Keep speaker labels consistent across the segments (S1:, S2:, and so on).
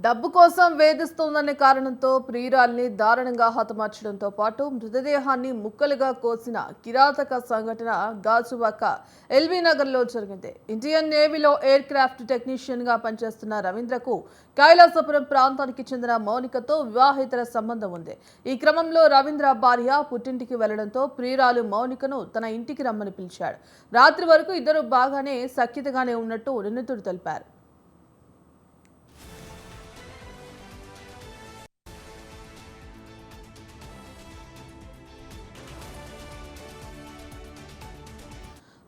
S1: డబ్బు కోసం వేధిస్తోందనే కారణంతో ప్రియురాల్ని దారుణంగా హతమార్చడంతో పాటు మృతదేహాన్ని ముక్కలుగా కోసిన కిరాతక సంఘటన గాజువాక ఎల్బీ నగర్లో జరిగింది. ఇండియన్ నేవీలో ఎయిర్ క్రాఫ్ట్ టెక్నీషియన్ గా పనిచేస్తున్న రవీంద్రకు కైలాసపురం ప్రాంతానికి చెందిన మౌనికతో వివాహేతర సంబంధం ఉంది. ఈ క్రమంలో రవీంద్ర భార్య పుట్టింటికి వెళ్లడంతో ప్రియురాలు మౌనికను తన ఇంటికి రమ్మని పిలిచాడు. రాత్రి వరకు ఇద్దరు బాగానే సఖ్యతగానే ఉన్నట్టు నిందితుడు తెలిపారు.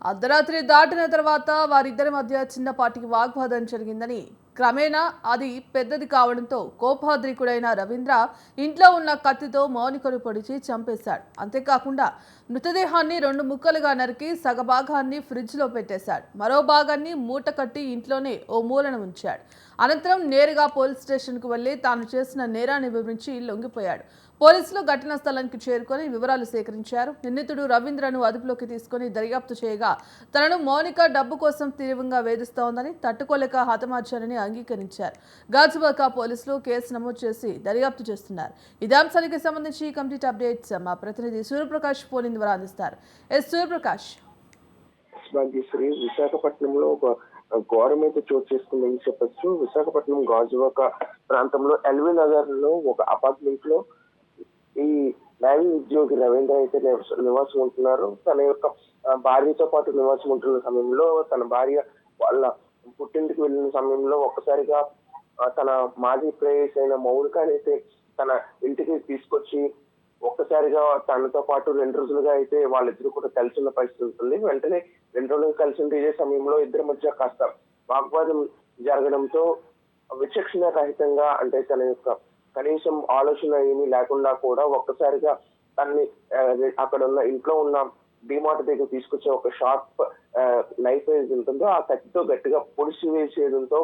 S1: అర్ధరాత్రి దాటిన తర్వాత వారిద్దరి మధ్య చిన్నపాటి వాగ్వాదం జరిగిందని, క్రమేణా అది పెద్దది కావడంతో కోపాద్రికుడైన రవీంద్ర ఇంట్లో ఉన్న కత్తితో మౌనికను పొడిచి చంపేశాడు. అంతేకాకుండా మృతదేహాన్ని 2 ముక్కలుగా నరికి సగభాగాన్ని ఫ్రిడ్జ్లో పెట్టేశాడు. మరో భాగాన్ని మూట కట్టి ఇంట్లోనే ఓ మూలన ఉంచాడు. అనంతరం నేరుగా పోలీస్ స్టేషన్కు వెళ్లి తాను చేసిన నేరాన్ని వివరించి లొంగిపోయాడు. పోలీసులు ఘటనా స్థలానికి చేరుకొని వివరాలు సేకరించారు. నిందితుడు రవీంద్రను అదుపులోకి తీసుకుని దర్యాప్తు చేయగా తనను మౌనిక డబ్బు కోసం తీవ్రంగా వేధిస్తోందని, తట్టుకోలేక హతమార్చారని అంగీకరించారు. గాజువాక పోలీసులు కేసు నమోదు చేసి దర్యాప్తు చేస్తున్నారు. ఇదే అంశానికి సంబంధించి కంప్లీట్ అప్డేట్స్ మా ప్రతినిధి సూర్యప్రకాష్ ఫోన్ ద్వారా అందిస్తారు. సూర్యప్రకాష్,
S2: విశాఖపట్నంలో ఒక ఘోరమైతే చోటు చేసుకుందని చెప్పొచ్చు. విశాఖపట్నం గాజువాక ప్రాంతంలో ఎల్వి నగర్ లో ఒక అపార్ట్మెంట్ లో ఈ నేవీ ఉద్యోగి రవీంద్ర అయితే నివాసం ఉంటున్నారు. తన యొక్క భార్యతో పాటు నివాసం ఉంటున్న సమయంలో తన భార్య వాళ్ళ పుట్టింటికి వెళ్ళిన సమయంలో ఒక్కసారిగా తన మాజీ ప్రేయస్ అయిన మౌనికని అయితే తన ఇంటికి తీసుకొచ్చి ఒక్కసారిగా తనతో పాటు 2 రోజులుగా అయితే వాళ్ళిద్దరు కూడా కలిసి ఉన్న పరిస్థితి ఉంటుంది. వెంటనే 2 రోజులు కలిసి ఉంటే ఇదే సమయంలో ఇద్దరి మధ్య కాస్త వాగ్వాదం జరగడంతో విచక్షణ రహితంగా, అంటే తన యొక్క కనీసం ఆలోచన ఏమీ లేకుండా కూడా ఒక్కసారిగా తనని అక్కడ ఉన్న ఇంట్లో ఉన్న డిమార్ట్ దగ్గర తీసుకొచ్చే ఒక షార్ప్ నైఫ్ ఏది ఉంటుందో ఆ కత్తితో గట్టిగా పొడిచి వేసేయడంతో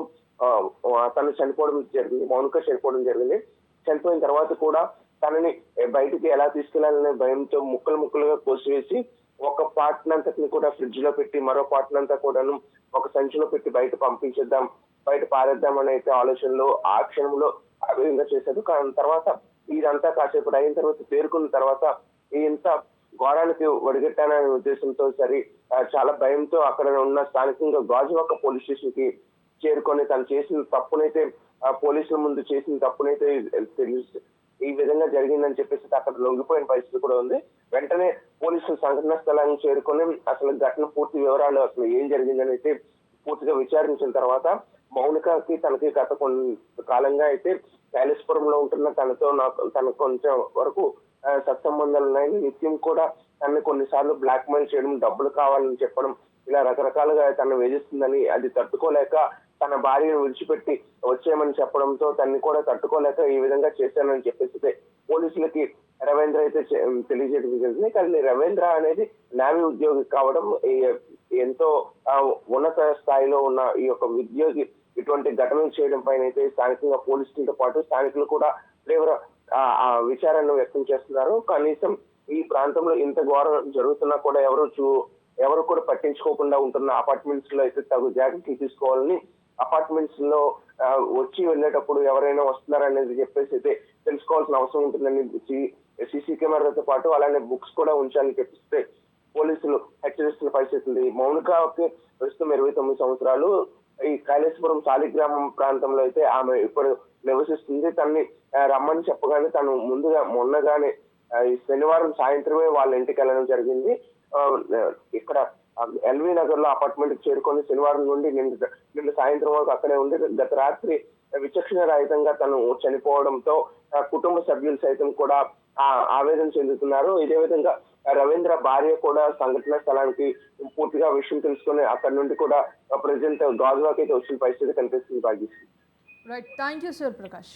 S2: తను చనిపోవడం జరిగింది. మౌనిక చనిపోవడం జరిగింది. చనిపోయిన తర్వాత కూడా తనని బయటికి ఎలా తీసుకెళ్లాలనే భయంతో ముక్కలుగా కోసివేసి ఒక పార్ట్ అంతటిని కూడా ఫ్రిడ్జ్ లో పెట్టి మరో పార్ట్ అంతా కూడాను ఒక సంచిలో పెట్టి బయట పారేద్దాం అనే అయితే ఆలోచనలో ఆ క్షణంలో ఆ విధంగా చేశాడు. కానీ తర్వాత ఇదంతా కాసేపు అయిన తర్వాత తేరుకున్న తర్వాత ఇంత ఘోరానికి ఒడిగట్టాననే ఉద్దేశంతో చాలా భయంతో అక్కడ ఉన్న స్థానికంగా గాజువాక పోలీస్ స్టేషన్ కి చేరుకొని తను చేసిన తప్పునైతే పోలీసుల ముందు చేసిన తప్పునైతే ఈ విధంగా జరిగిందని చెప్పేసి అక్కడ లొంగిపోయిన పరిస్థితి కూడా ఉంది. వెంటనే పోలీసులు సంఘటనా స్థలానికి చేరుకొని అసలు ఘటన పూర్తి వివరాలు అసలు ఏం జరిగిందని అయితే పూర్తిగా విచారించిన తర్వాత మౌనికకి తనకి గత కాలంగా అయితే కైలాసపురంలో ఉంటున్న తనకు కొంచెం వరకు సత్సంబంధాలు ఉన్నాయని, నిత్యం కూడా తనని కొన్నిసార్లు బ్లాక్ మెయిల్ చేయడం, డబ్బులు కావాలని చెప్పడం, ఇలా రకరకాలుగా తను వేధిస్తుందని, అది తట్టుకోలేక తన భార్యను విడిచిపెట్టి వచ్చేయమని చెప్పడంతో తన్ని కూడా తట్టుకోలేక ఈ విధంగా చేశానని చెప్పేసి పోలీసులకి రవీంద్ర అయితే తెలియజేయడం జరిగింది. కానీ రవీంద్ర అనేది నేవీ ఉద్యోగి కావడం, ఎంతో ఉన్నత స్థాయిలో ఉన్న ఈ యొక్క ఉద్యోగి ఇటువంటి ఘటనలు చేయడం పైన అయితే స్థానికంగా పోలీసులతో పాటు స్థానికులు కూడా తీవ్ర విచారాన్ని వ్యక్తం చేస్తున్నారు. కనీసం ఈ ప్రాంతంలో ఇంత ఘోరం జరుగుతున్నా కూడా ఎవరు కూడా పట్టించుకోకుండా ఉంటున్న అపార్ట్మెంట్స్ లో అయితే తగు జాగ్రత్తలు తీసుకోవాలని, అపార్ట్మెంట్స్ లో వచ్చి వెళ్ళేటప్పుడు ఎవరైనా వస్తున్నారనేది చెప్పేసి అయితే తెలుసుకోవాల్సిన అవసరం ఉంటుందని, సీసీ కెమెరాతో పాటు అలానే బుక్స్ కూడా ఉంచాలని చెప్పిస్తే పోలీసులు హెచ్చరిస్తున్న పరిస్థితి ఉంది. మౌనికకి ప్రస్తుతం 29 సంవత్సరాలు. ఈ కైలాసపురం శాలిగ్రామం ప్రాంతంలో అయితే ఆమె ఇప్పుడు నివసిస్తుంది. తనని రమ్మని చెప్పగానే తను మొన్నగానే ఈ శనివారం సాయంత్రమే వాళ్ళ ఇంటికి వెళ్ళడం జరిగింది. ఇక్కడ ఎల్వి నగర్ లో అపార్ట్మెంట్ కి చేరుకొని శనివారం నుండి నిన్న సాయంత్రం వరకు అక్కడే ఉండి గత రాత్రి విచక్షణ రహితంగా తను చనిపోవడంతో కుటుంబ సభ్యులు సైతం కూడా ఆవేదన చెందుతున్నారు. ఇదే విధంగా రవీంద్ర భార్య కూడా సంఘటన స్థలానికి పూర్తిగా విషయం తెలుసుకుని అక్కడి నుండి కూడా ప్రెసెంట్ గాజువాక అయితే వచ్చిన పరిస్థితి కనిపిస్తుంది.
S1: Right, thank you Suryaprakash.